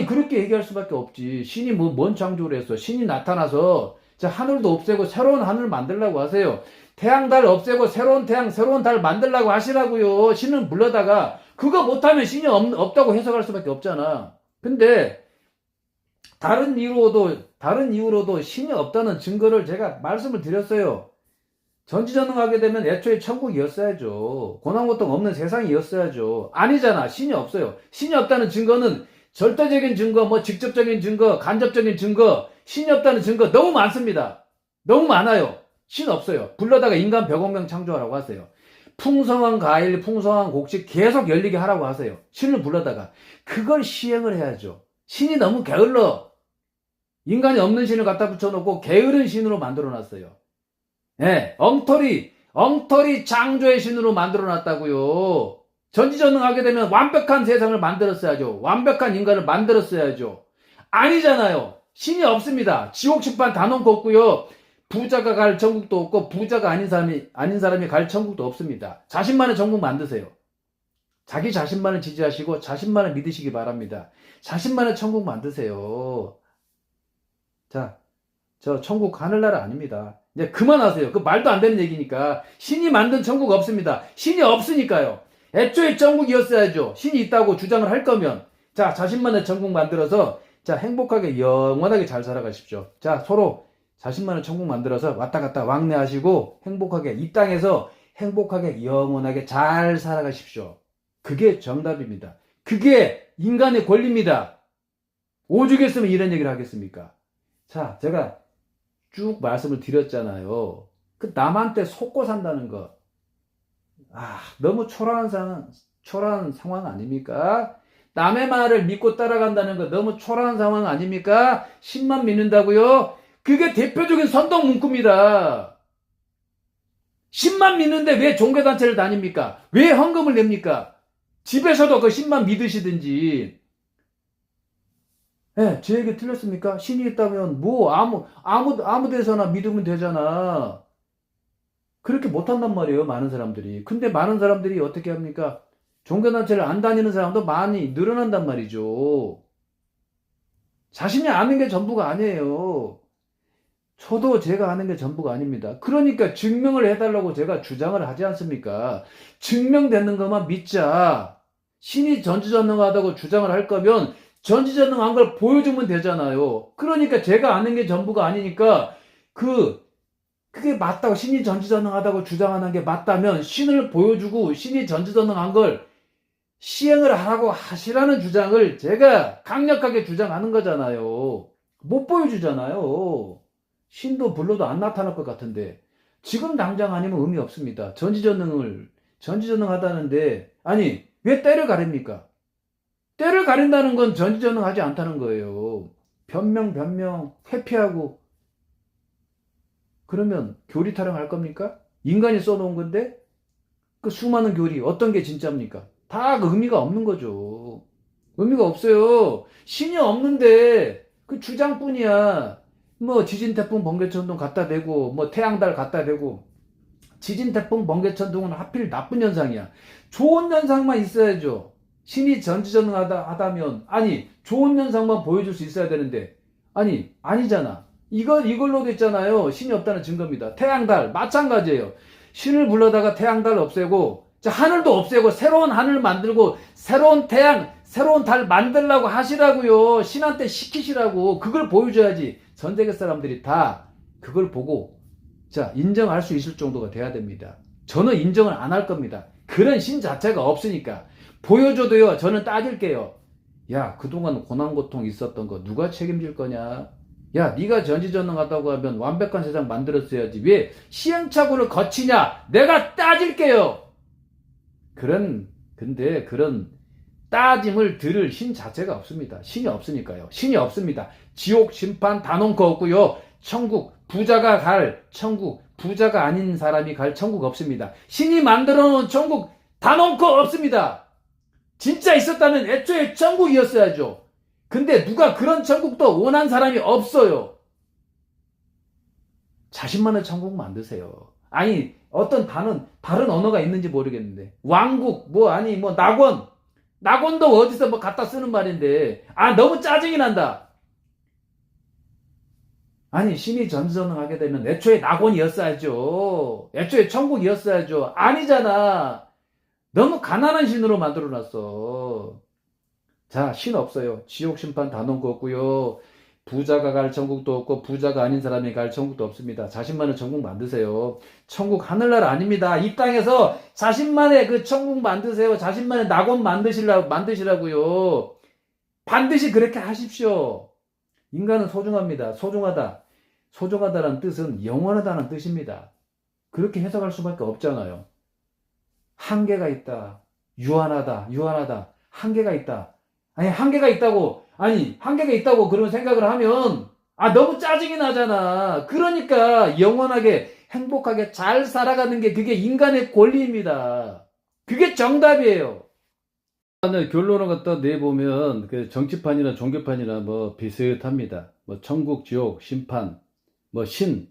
그렇게 얘기할 수밖에 없지. 신이 뭔 창조를 했어? 신이 나타나서, 자, 하늘도 없애고 새로운 하늘 만들라고 하세요. 태양, 달 없애고 새로운 태양, 새로운 달 만들라고 하시라고요. 신은 불러다가, 그거 못하면 신이 없다고 해석할 수밖에 없잖아. 근데, 다른 이유로도 신이 없다는 증거를 제가 말씀을 드렸어요. 전지전능하게 되면 애초에 천국이었어야죠. 고난고통 없는 세상이었어야죠. 아니잖아. 신이 없어요. 신이 없다는 증거는 절대적인 증거, 직접적인 증거, 간접적인 증거, 신이 없다는 증거 너무 많습니다. 너무 많아요. 신 없어요. 불러다가 인간 100억 명 창조하라고 하세요. 풍성한 과일, 풍성한 곡식 계속 열리게 하라고 하세요. 신을 불러다가. 그걸 시행을 해야죠. 신이 너무 게을러. 인간이 없는 신을 갖다 붙여놓고 게으른 신으로 만들어놨어요. 엉터리 창조의 신으로 만들어놨다고요. 전지전능하게 되면 완벽한 세상을 만들었어야죠. 완벽한 인간을 만들었어야죠. 아니잖아요. 신이 없습니다. 지옥 심판 다 놓고 없고요. 부자가 갈 천국도 없고 부자가 아닌 사람이 갈 천국도 없습니다. 자신만의 천국 만드세요. 자기 자신만을 지지하시고 자신만을 믿으시기 바랍니다. 자신만의 천국 만드세요. 자, 저 천국 하늘나라 아닙니다. 이제 그만하세요. 그 말도 안 되는 얘기니까. 신이 만든 천국 없습니다. 신이 없으니까요. 애초에 천국이었어야죠. 신이 있다고 주장을 할 거면. 자, 자신만의 천국 만들어서 자, 행복하게 영원하게 잘 살아가십시오. 자, 서로 자신만의 천국 만들어서 왔다 갔다 왕래하시고 행복하게 이 땅에서 행복하게 영원하게 잘 살아가십시오. 그게 정답입니다. 그게 인간의 권리입니다. 오죽했으면 이런 얘기를 하겠습니까? 자, 제가 쭉 말씀을 드렸잖아요. 그 남한테 속고 산다는 거. 너무 초라한 상황 아닙니까? 남의 말을 믿고 따라간다는 거 너무 초라한 상황 아닙니까? 신만 믿는다고요? 그게 대표적인 선동 문구입니다. 신만 믿는데 왜 종교단체를 다닙니까? 왜 헌금을 냅니까? 집에서도 그 신만 믿으시든지. 제 얘기 틀렸습니까? 신이 있다면 아무 데서나 믿으면 되잖아. 그렇게 못한단 말이에요, 많은 사람들이. 근데 많은 사람들이 어떻게 합니까? 종교단체를 안 다니는 사람도 많이 늘어난단 말이죠. 자신이 아는 게 전부가 아니에요. 저도 제가 아는 게 전부가 아닙니다. 그러니까 증명을 해달라고 제가 주장을 하지 않습니까? 증명되는 것만 믿자. 신이 전지전능하다고 주장을 할 거면 전지전능한 걸 보여주면 되잖아요. 그러니까 제가 아는 게 전부가 아니니까 그게 맞다고, 신이 전지전능하다고 주장하는 게 맞다면 신을 보여주고 신이 전지전능한 걸 시행을 하라고 하시라는 주장을 제가 강력하게 주장하는 거잖아요. 못 보여주잖아요. 신도 불러도 안 나타날 것 같은데 지금 당장 아니면 의미 없습니다. 전지전능하다는데 아니 왜 때를 가립니까? 때를 가린다는 건 전지전능하지 않다는 거예요. 변명 회피하고 그러면 교리 타령할 겁니까? 인간이 써놓은 건데 그 수많은 교리 어떤 게 진짜입니까? 다 의미가 없는 거죠. 의미가 없어요. 신이 없는데 그 주장뿐이야. 뭐 지진, 태풍, 번개, 천둥 갖다 대고 뭐 태양달 갖다 대고 지진, 태풍, 번개, 천둥은 하필 나쁜 현상이야. 좋은 현상만 있어야죠. 신이 전지전능하다면 아니 좋은 현상만 보여줄 수 있어야 되는데 아니 아니잖아. 이걸로도 있잖아요. 신이 없다는 증거입니다. 태양달 마찬가지예요. 신을 불러다가 태양달 없애고 하늘도 없애고 새로운 하늘 만들고 새로운 태양 새로운 달 만들라고 하시라고요. 신한테 시키시라고. 그걸 보여줘야지 전 세계 사람들이 다 그걸 보고 인정할 수 있을 정도가 돼야 됩니다. 저는 인정을 안 할 겁니다. 그런 신 자체가 없으니까. 보여줘도요 저는 따질게요. 야, 그동안 고난고통 있었던 거 누가 책임질 거냐? 야, 네가 전지전능하다고 하면 완벽한 세상 만들었어야지 왜 시행착오를 거치냐? 내가 따질게요. 근데 그런 따짐을 들을 신 자체가 없습니다. 신이 없으니까요. 신이 없습니다. 지옥 심판 다 놓고 없고요. 천국, 부자가 갈 천국, 부자가 아닌 사람이 갈 천국 없습니다. 신이 만들어 놓은 천국 다 놓고 없습니다. 진짜 있었다면 애초에 천국이었어야죠. 근데 누가 그런 천국도 원한 사람이 없어요. 자신만의 천국 만드세요. 아니 어떤 다른 언어가 있는지 모르겠는데 왕국 낙원도 어디서 갖다 쓰는 말인데 너무 짜증이 난다. 아니 신이 전지전능하게 되면 애초에 낙원이었어야죠. 애초에 천국이었어야죠. 아니잖아. 너무 가난한 신으로 만들어놨어. 신 없어요. 지옥 심판 다 놓은 거 없고요. 부자가 갈 천국도 없고 부자가 아닌 사람이 갈 천국도 없습니다. 자신만의 천국 만드세요. 천국 하늘나라 아닙니다. 이 땅에서 자신만의 그 천국 만드세요. 자신만의 낙원 만드시라고요. 반드시 그렇게 하십시오. 인간은 소중합니다. 소중하다는 뜻은 영원하다는 뜻입니다. 그렇게 해석할 수밖에 없잖아요. 한계가 있다. 유한하다. 한계가 있다. 한계가 있다고 그런 생각을 하면 너무 짜증이 나잖아. 그러니까 영원하게 행복하게 잘 살아가는 게 그게 인간의 권리입니다. 그게 정답이에요. 결론을 갖다 내보면 그 정치판이나 종교판이나 비슷합니다. 천국, 지옥, 심판, 신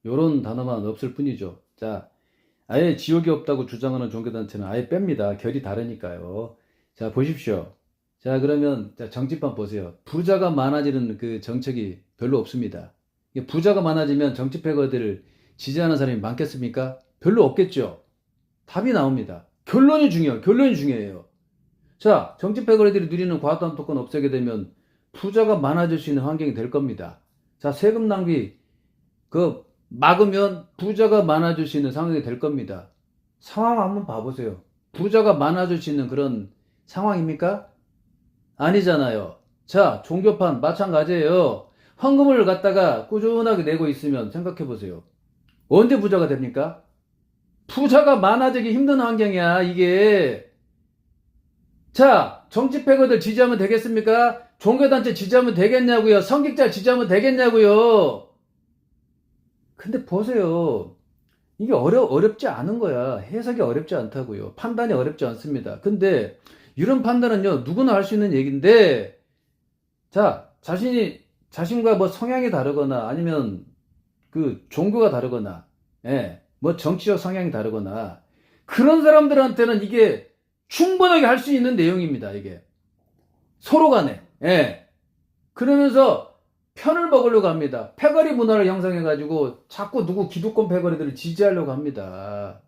요런 단어만 없을 뿐이죠. 아예 지옥이 없다고 주장하는 종교단체는 아예 뺍니다. 결이 다르니까요. 보십시오. 그러면 정치판 보세요. 부자가 많아지는 그 정책이 별로 없습니다. 부자가 많아지면 정치 패거들을 지지하는 사람이 많겠습니까? 별로 없겠죠. 답이 나옵니다. 결론이 중요해요. 정치 패거들이 누리는 과도한 없애게 되면 부자가 많아질 수 있는 환경이 될 겁니다. 세금 낭비 막으면 부자가 많아질 수 있는 상황이 될 겁니다. 상황 한번 봐보세요. 부자가 많아질 수 있는 그런 상황입니까? 아니잖아요. 종교판 마찬가지예요. 헌금을 갖다가 꾸준하게 내고 있으면 생각해보세요. 언제 부자가 됩니까? 부자가 많아지기 힘든 환경이야, 이게. 정치 패거들 지지하면 되겠습니까? 종교단체 지지하면 되겠냐고요? 성직자 지지하면 되겠냐고요? 근데 보세요. 이게 어렵지 않은 거야. 해석이 어렵지 않다고요. 판단이 어렵지 않습니다. 근데 이런 판단은요, 누구나 할 수 있는 얘기인데, 자신과 성향이 다르거나, 아니면 그 종교가 다르거나, 정치적 성향이 다르거나, 그런 사람들한테는 이게 충분하게 할 수 있는 내용입니다, 이게. 서로 간에. 예. 그러면서 편을 먹으려고 합니다. 패거리 문화를 형성해가지고 자꾸 누구 기득권 패거리들을 지지하려고 합니다.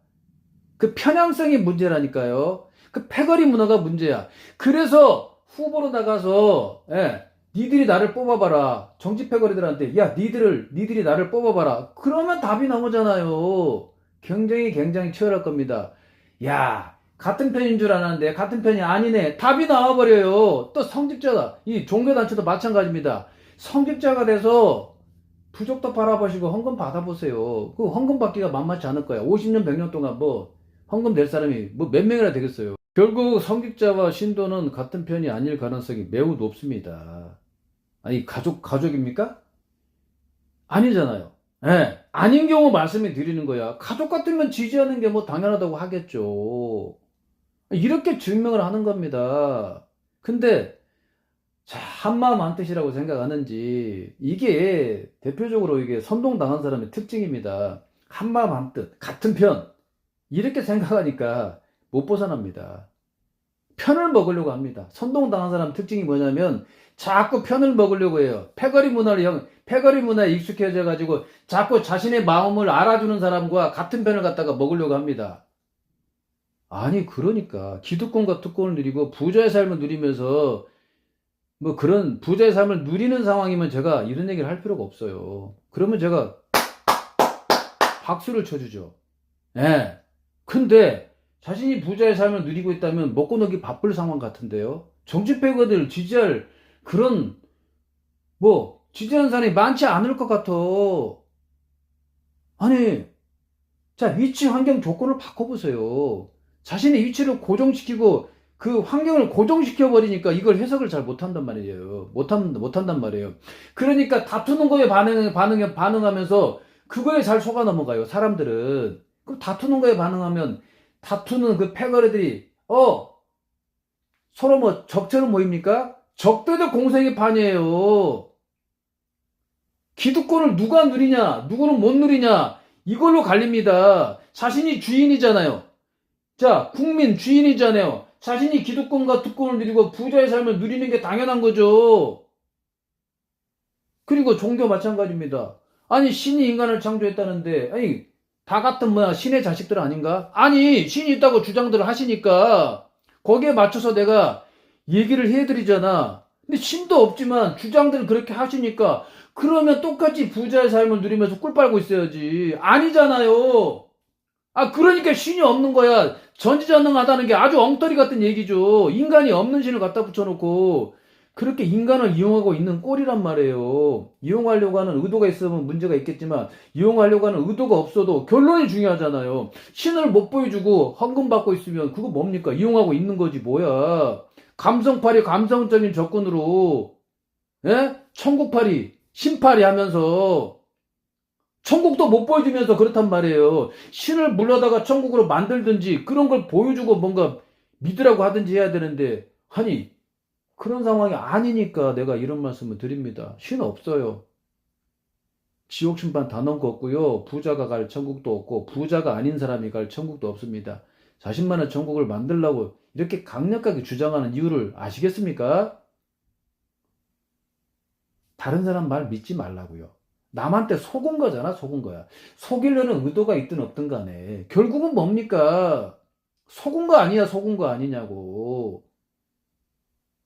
그 편향성이 문제라니까요. 그 패거리 문화가 문제야. 그래서 후보로 나가서, 예, 니들이 나를 뽑아봐라. 정치 패거리들한테, 야, 니들이 나를 뽑아봐라. 그러면 답이 나오잖아요. 굉장히 치열할 겁니다. 야, 같은 편인 줄 알았는데, 같은 편이 아니네. 답이 나와버려요. 또 성직자가, 이 종교단체도 마찬가지입니다. 성직자가 돼서 부적도 바라보시고 헌금 받아보세요. 그 헌금 받기가 만만치 않을 거야. 50년, 100년 동안 뭐, 헌금 낼 사람이 뭐 몇 명이나 되겠어요. 결국 성직자와 신도는 같은 편이 아닐 가능성이 매우 높습니다. 아니, 가족입니까? 아니잖아요. 예, 아닌 경우 말씀을 드리는 거야. 가족 같으면 지지하는 게 뭐 당연하다고 하겠죠. 이렇게 증명을 하는 겁니다. 근데, 자, 한마음 한뜻이라고 생각하는지, 이게 대표적으로 이게 선동당한 사람의 특징입니다. 한마음 한뜻, 같은 편. 이렇게 생각하니까 못 벗어납니다. 편을 먹으려고 합니다. 선동당한 사람 특징이 뭐냐면 자꾸 편을 먹으려고 해요. 패거리 문화에 익숙해져 가지고 자꾸 자신의 마음을 알아주는 사람과 같은 편을 갖다가 먹으려고 합니다. 아니, 그러니까 기득권과 특권을 누리고 부자의 삶을 누리면서 뭐 그런 부자의 삶을 누리는 상황이면 제가 이런 얘기를 할 필요가 없어요. 그러면 제가 박수를 쳐주죠. 예. 근데 자신이 부자의 삶을 누리고 있다면 먹고 놀기 바쁠 상황 같은데요. 정치 패거리를 지지할 그런 뭐 지지하는 사람이 많지 않을 것 같아. 아니, 자, 위치 환경 조건을 바꿔보세요. 자신의 위치를 고정시키고 그 환경을 고정시켜 버리니까 이걸 해석을 잘 못한단 말이에요. 못한단 말이에요. 그러니까 다투는 거에 반응하면서 그거에 잘 속아 넘어가요. 사람들은. 그럼 다투는 거에 반응하면 다투는 그 패거리들이 서로 뭐 적처럼 모입니까? 적대적 공생의 판이에요. 기득권을 누가 누리냐, 누구는 못 누리냐, 이걸로 갈립니다. 자신이 주인이잖아요. 자, 국민 주인이잖아요. 자신이 기득권과 특권을 누리고 부자의 삶을 누리는 게 당연한 거죠. 그리고 종교 마찬가지입니다. 아니, 신이 인간을 창조했다는데, 아니, 다 같은 뭐야, 신의 자식들 아닌가? 아니, 신이 있다고 주장들을 하시니까, 거기에 맞춰서 내가 얘기를 해드리잖아. 근데 신도 없지만 주장들 그렇게 하시니까, 그러면 똑같이 부자의 삶을 누리면서 꿀 빨고 있어야지. 아니잖아요. 아, 그러니까 신이 없는 거야. 전지전능하다는 게 아주 엉터리 같은 얘기죠. 인간이 없는 신을 갖다 붙여놓고 그렇게 인간을 이용하고 있는 꼴이란 말이에요. 이용하려고 하는 의도가 있으면 문제가 있겠지만 이용하려고 하는 의도가 없어도 결론이 중요하잖아요. 신을 못 보여주고 헌금 받고 있으면 그거 뭡니까? 이용하고 있는 거지 뭐야. 감성팔이 감성적인 접근으로 천국팔이 신팔이 하면서 천국도 못 보여주면서 그렇단 말이에요. 신을 물러다가 천국으로 만들든지 그런 걸 보여주고 뭔가 믿으라고 하든지 해야 되는데 아니 그런 상황이 아니니까 내가 이런 말씀을 드립니다. 신 없어요. 지옥심판 단언코 없고요. 부자가 갈 천국도 없고 부자가 아닌 사람이 갈 천국도 없습니다. 자신만의 천국을 만들려고 이렇게 강력하게 주장하는 이유를 아시겠습니까? 다른 사람 말 믿지 말라고요. 남한테 속은 거잖아, 속은 거야. 속이려는 의도가 있든 없든 간에. 결국은 뭡니까? 속은 거 아니야, 속은 거 아니냐고.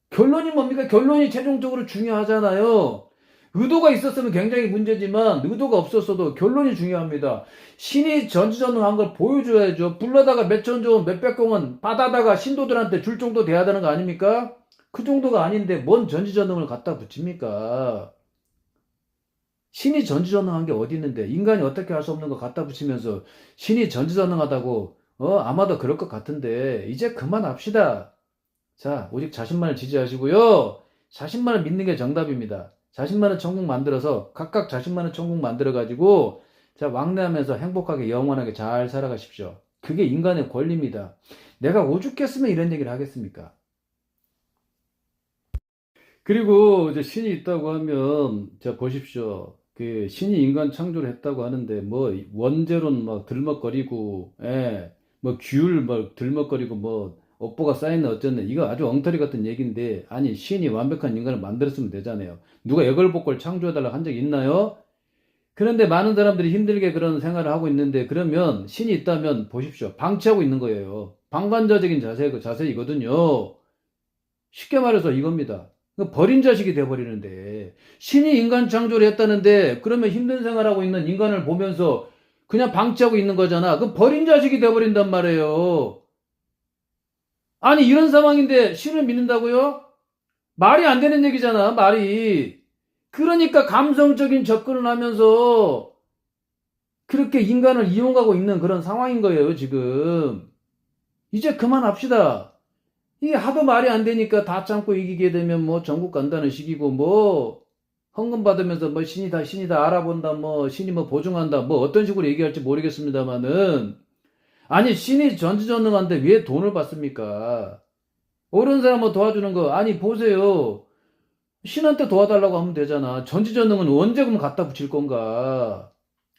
결론이 뭡니까? 결론이 최종적으로 중요하잖아요. 의도가 있었으면 굉장히 문제지만, 의도가 없었어도 결론이 중요합니다. 신이 전지전능한 걸 보여줘야죠. 불러다가 몇천 조, 몇백 공원 받아다가 신도들한테 줄 정도 돼야 되는 거 아닙니까? 그 정도가 아닌데, 뭔 전지전능을 갖다 붙입니까? 신이 전지전능한 게 어디 있는데 인간이 어떻게 할 수 없는 거 갖다 붙이면서 신이 전지전능하다고 아마도 그럴 것 같은데 이제 그만합시다. 자, 오직 자신만을 지지하시고요. 자신만을 믿는 게 정답입니다. 자신만의 천국 만들어서 각각 자신만의 천국 만들어 가지고 자, 왕래하면서 행복하게 영원하게 잘 살아가십시오. 그게 인간의 권리입니다. 내가 오죽했으면 이런 얘기를 하겠습니까? 그리고 이제 신이 있다고 하면 자 보십시오. 그 신이 인간 창조를 했다고 하는데 뭐 원죄론 막 들먹거리고 뭐 규율 막 들먹거리고 뭐 업보가 쌓이는 어쩌네. 이거 아주 엉터리 같은 얘기인데, 아니, 신이 완벽한 인간을 만들었으면 되잖아요. 누가 애걸복걸 창조해달라고 한 적 있나요? 그런데 많은 사람들이 힘들게 그런 생활을 하고 있는데, 그러면 신이 있다면 보십시오. 방치하고 있는 거예요. 방관자적인 자세이거든요. 쉽게 말해서 이겁니다. 버린 자식이 돼버리는데, 신이 인간 창조를 했다는데, 그러면 힘든 생활하고 있는 인간을 보면서 그냥 방치하고 있는 거잖아. 그 버린 자식이 돼버린단 말이에요. 아니, 이런 상황인데 신을 믿는다고요? 말이 안 되는 얘기잖아, 말이. 그러니까 감성적인 접근을 하면서 그렇게 인간을 이용하고 있는 그런 상황인 거예요, 지금. 이제 그만합시다. 이게 하도 말이 안 되니까 다 참고 이기게 되면 뭐 전국 간다는 식이고 뭐 헌금 받으면서 뭐 신이다 알아본다 뭐 신이 뭐 보증한다 뭐 어떤 식으로 얘기할지 모르겠습니다만은 아니 신이 전지전능한데 왜 돈을 받습니까? 어려운 사람 뭐 도와주는 거 아니 보세요. 신한테 도와달라고 하면 되잖아. 전지전능은 언제 그럼 갖다 붙일 건가?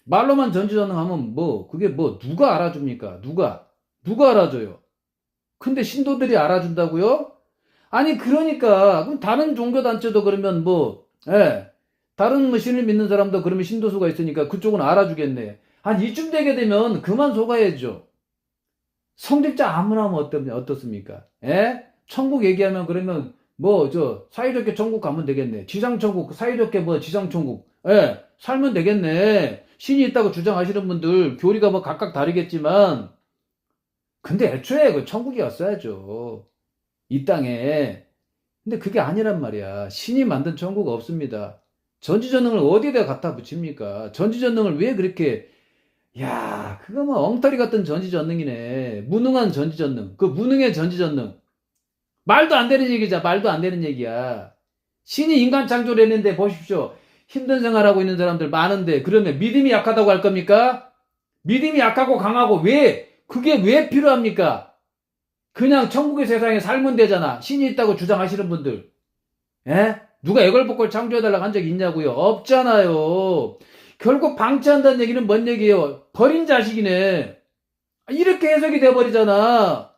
말로만 전지전능하면 뭐 그게 뭐 누가 알아줍니까? 누가 알아줘요? 근데 신도들이 알아준다고요? 아니 그러니까 그럼 다른 종교단체도 그러면 뭐 다른 뭐 신을 믿는 사람도 그러면 신도수가 있으니까 그쪽은 알아주겠네. 한 이쯤 되게 되면 그만 속아야죠. 성직자 아무나 하면 어떻습니까? 천국 얘기하면 그러면 뭐 저 사이좋게 천국 가면 되겠네. 지상천국 사이좋게 뭐 지상천국 살면 되겠네. 신이 있다고 주장하시는 분들 교리가 뭐 각각 다르겠지만 근데 애초에 그 천국이 었어야죠. 이 땅에. 근데 그게 아니란 말이야. 신이 만든 천국 없습니다. 전지전능을 어디에다 갖다 붙입니까? 전지전능을 왜 그렇게 야 그거 뭐 엉터리 같은 전지전능이네. 무능한 전지전능. 그 무능의 전지전능. 말도 안 되는 얘기자. 말도 안 되는 얘기야. 신이 인간 창조를 했는데 보십시오. 힘든 생활하고 있는 사람들 많은데 그러면 믿음이 약하다고 할 겁니까? 믿음이 약하고 강하고 그게 왜 필요합니까? 그냥 천국의 세상에 살면 되잖아. 신이 있다고 주장하시는 분들. 누가 애걸복걸 창조해달라고 한 적 있냐고요? 없잖아요. 결국 방치한다는 얘기는 뭔 얘기예요? 버린 자식이네. 이렇게 해석이 돼버리잖아.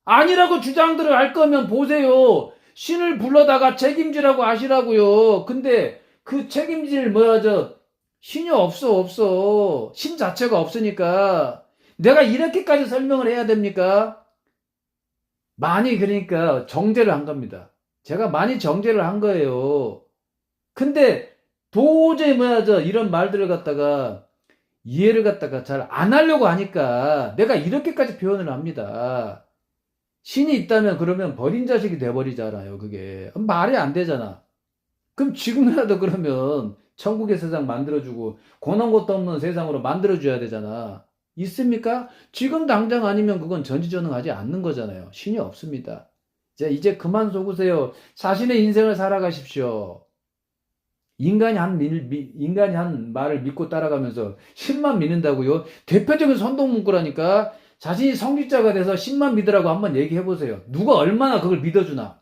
아니라고 주장들을 할 거면 보세요. 신을 불러다가 책임지라고 하시라고요. 근데 그 책임질 신이 없어. 신 자체가 없으니까. 내가 이렇게까지 설명을 해야 됩니까? 많이 그러니까 정제를 한 겁니다. 제가 많이 정제를 한 거예요. 근데 도저히 이런 말들을 갖다가 이해를 갖다가 잘 안 하려고 하니까 내가 이렇게까지 표현을 합니다. 신이 있다면 그러면 버린 자식이 돼버리잖아요. 그게 말이 안 되잖아. 그럼 지금이라도 그러면 천국의 세상 만들어주고 고난 것도 없는 세상으로 만들어줘야 되잖아. 있습니까? 지금 당장 아니면 그건 전지전능하지 않는 거잖아요. 신이 없습니다. 이제 그만 속으세요. 자신의 인생을 살아가십시오. 인간이 한 말을 믿고 따라가면서 신만 믿는다고요? 대표적인 선동문구라니까. 자신이 성직자가 돼서 신만 믿으라고 한번 얘기해보세요. 누가 얼마나 그걸 믿어주나?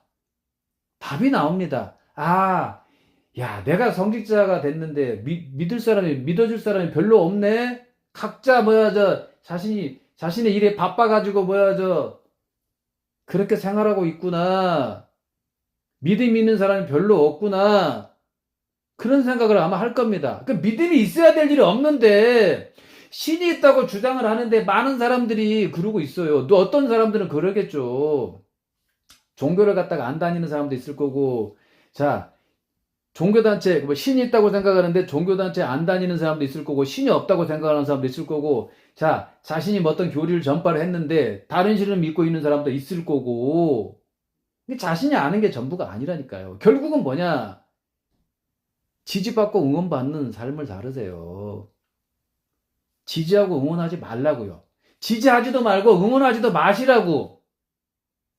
답이 나옵니다. 야, 내가 성직자가 됐는데 믿어줄 사람이 별로 없네? 각자 자신의 일에 바빠가지고 그렇게 생활하고 있구나. 믿음 있는 사람이 별로 없구나. 그런 생각을 아마 할 겁니다. 믿음이 있어야 될 일이 없는데 신이 있다고 주장을 하는데 많은 사람들이 그러고 있어요. 또 어떤 사람들은 그러겠죠. 종교를 갖다가 안 다니는 사람도 있을 거고 종교단체 뭐 신이 있다고 생각하는데 종교단체 안 다니는 사람도 있을 거고 신이 없다고 생각하는 사람도 있을 거고 자신이 뭐 어떤 교리를 전파를 했는데 다른 신을 믿고 있는 사람도 있을 거고 자신이 아는 게 전부가 아니라니까요. 결국은 뭐냐? 지지받고 응원받는 삶을 살으세요. 지지하고 응원하지 말라고요. 지지하지도 말고 응원하지도 마시라고.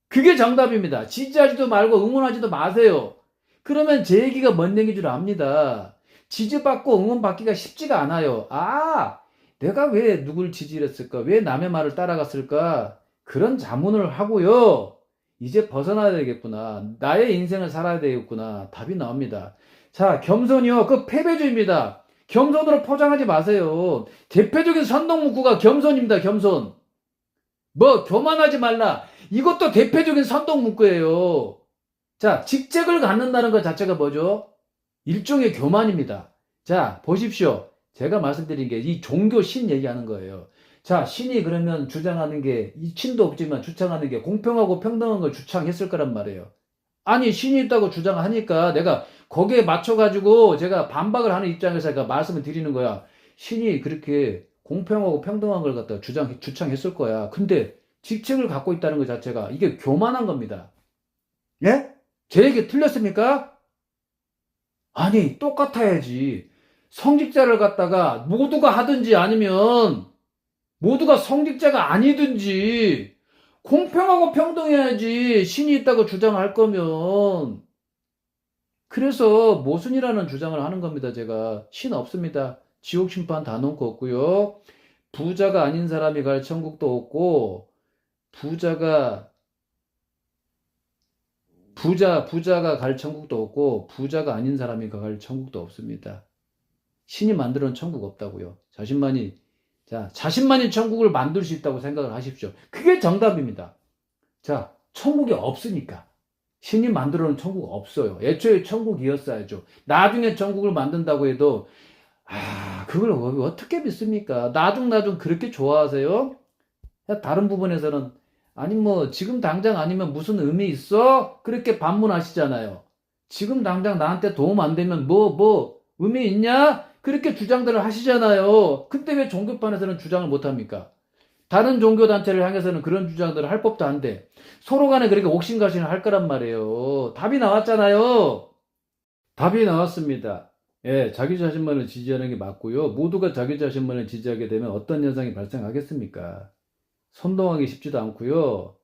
그게 정답입니다. 지지하지도 말고 응원하지도 마세요. 그러면 제 얘기가 뭔 얘기인 줄 압니다. 지지받고 응원받기가 쉽지가 않아요. 내가 왜 누굴 지지했을까? 왜 남의 말을 따라갔을까? 그런 자문을 하고요. 이제 벗어나야 되겠구나. 나의 인생을 살아야 되겠구나. 답이 나옵니다. 겸손이요. 그 패배주의입니다. 겸손으로 포장하지 마세요. 대표적인 선동문구가 겸손입니다. 겸손. 뭐 교만하지 말라. 이것도 대표적인 선동 문구예요. 자, 직책을 갖는다는 것 자체가 뭐죠? 일종의 교만입니다. 자, 보십시오. 제가 말씀드린 게 이 종교 신 얘기하는 거예요. 자, 신이 그러면 주장하는 게, 이 신도 없지만 주창하는 게 공평하고 평등한 걸 주창했을 거란 말이에요. 아니, 신이 있다고 주장하니까 내가 거기에 맞춰가지고 제가 반박을 하는 입장에서 제가 말씀을 드리는 거야. 신이 그렇게 공평하고 평등한 걸 갖다가 주창했을 거야. 근데 직책을 갖고 있다는 것 자체가 이게 교만한 겁니다. 예? 제 얘기 틀렸습니까? 아니, 똑같아야지. 성직자를 갖다가 모두가 하든지 아니면 모두가 성직자가 아니든지 공평하고 평등해야지 신이 있다고 주장할 거면. 그래서 모순이라는 주장을 하는 겁니다. 제가 신 없습니다. 지옥 심판 다 놓고 없고요. 부자가 아닌 사람이 갈 천국도 없고 부자가 갈 천국도 없고 부자가 아닌 사람이 갈 천국도 없습니다. 신이 만들어 놓은 천국 없다고요. 자신만이 천국을 만들 수 있다고 생각을 하십시오. 그게 정답입니다. 자, 천국이 없으니까. 신이 만들어 놓은 천국 없어요. 애초에 천국이었어야죠. 나중에 천국을 만든다고 해도 그걸 어떻게 믿습니까? 나중 그렇게 좋아하세요? 다른 부분에서는 아니 뭐 지금 당장 아니면 무슨 의미 있어? 그렇게 반문하시잖아요. 지금 당장 나한테 도움 안 되면 뭐 의미 있냐? 그렇게 주장들을 하시잖아요. 근데 왜 종교판에서는 주장을 못 합니까? 다른 종교단체를 향해서는 그런 주장들을 할 법도 한데 서로 간에 그렇게 옥신각신을 할 거란 말이에요. 답이 나왔잖아요. 답이 나왔습니다. 예, 자기 자신만을 지지하는 게 맞고요. 모두가 자기 자신만을 지지하게 되면 어떤 현상이 발생하겠습니까? 선동하기 쉽지도 않고요.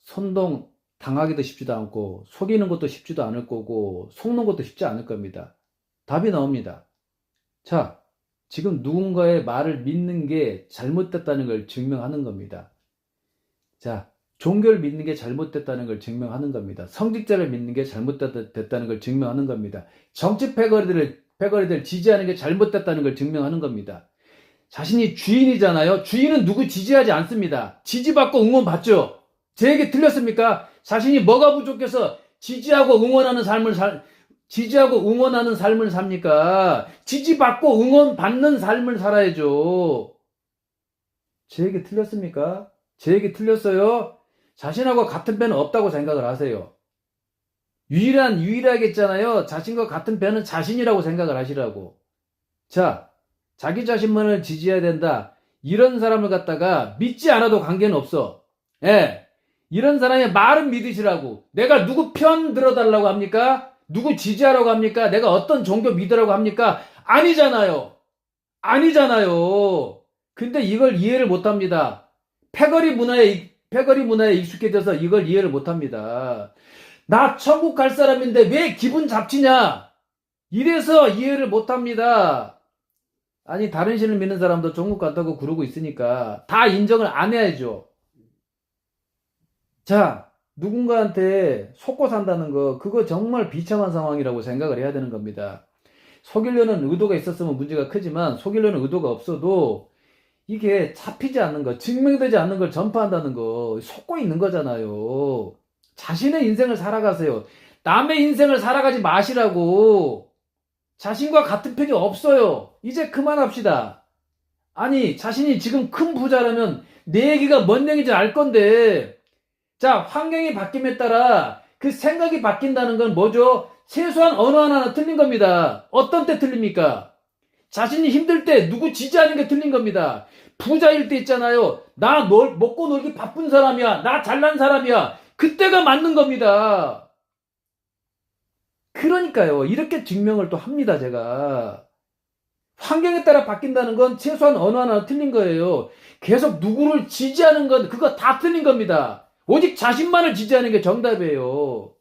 선동 당하기도 쉽지도 않고 속이는 것도 쉽지도 않을 거고 속는 것도 쉽지 않을 겁니다. 답이 나옵니다. 자, 지금 누군가의 말을 믿는 게 잘못됐다는 걸 증명하는 겁니다. 자, 종교를 믿는 게 잘못됐다는 걸 증명하는 겁니다. 성직자를 믿는 게 잘못됐다는 걸 증명하는 겁니다. 정치 패거리들 지지하는 게 잘못됐다는 걸 증명하는 겁니다. 자신이 주인이잖아요. 주인은 누구 지지하지 않습니다. 지지받고 응원받죠. 제 얘기 틀렸습니까? 자신이 뭐가 부족해서 지지하고 응원하는 삶을 삽니까? 지지받고 응원받는 삶을 살아야죠. 제 얘기 틀렸습니까? 제 얘기 틀렸어요? 자신하고 같은 배는 없다고 생각을 하세요. 유일하겠잖아요. 자신과 같은 배는 자신이라고 생각을 하시라고. 자, 자기 자신만을 지지해야 된다. 이런 사람을 갖다가 믿지 않아도 관계는 없어. 예. 이런 사람의 말은 믿으시라고. 내가 누구 편 들어달라고 합니까? 누구 지지하라고 합니까? 내가 어떤 종교 믿으라고 합니까? 아니잖아요. 근데 이걸 이해를 못 합니다. 패거리 문화에 익숙해져서 이걸 이해를 못 합니다. 나 천국 갈 사람인데 왜 기분 잡치냐? 이래서 이해를 못 합니다. 아니, 다른 신을 믿는 사람도 천국 간다고 그러고 있으니까 다 인정을 안 해야죠. 자, 누군가한테 속고 산다는 거, 그거 정말 비참한 상황이라고 생각을 해야 되는 겁니다. 속이려는 의도가 있었으면 문제가 크지만 속이려는 의도가 없어도 이게 잡히지 않는 거, 증명되지 않는 걸 전파한다는 거 속고 있는 거잖아요. 자신의 인생을 살아가세요. 남의 인생을 살아가지 마시라고. 자신과 같은 편이 없어요. 이제 그만합시다. 아니, 자신이 지금 큰 부자라면 내 얘기가 뭔 얘기인지 알 건데, 자, 환경이 바뀜에 따라 그 생각이 바뀐다는 건 뭐죠? 최소한 어느 하나는 틀린 겁니다. 어떤 때 틀립니까? 자신이 힘들 때 누구 지지하는 게 틀린 겁니다. 부자일 때 있잖아요. 나 먹고 놀기 바쁜 사람이야. 나 잘난 사람이야. 그때가 맞는 겁니다. 그러니까요. 이렇게 증명을 또 합니다, 제가. 환경에 따라 바뀐다는 건 최소한 어느 하나 틀린 거예요. 계속 누구를 지지하는 건 그거 다 틀린 겁니다. 오직 자신만을 지지하는 게 정답이에요.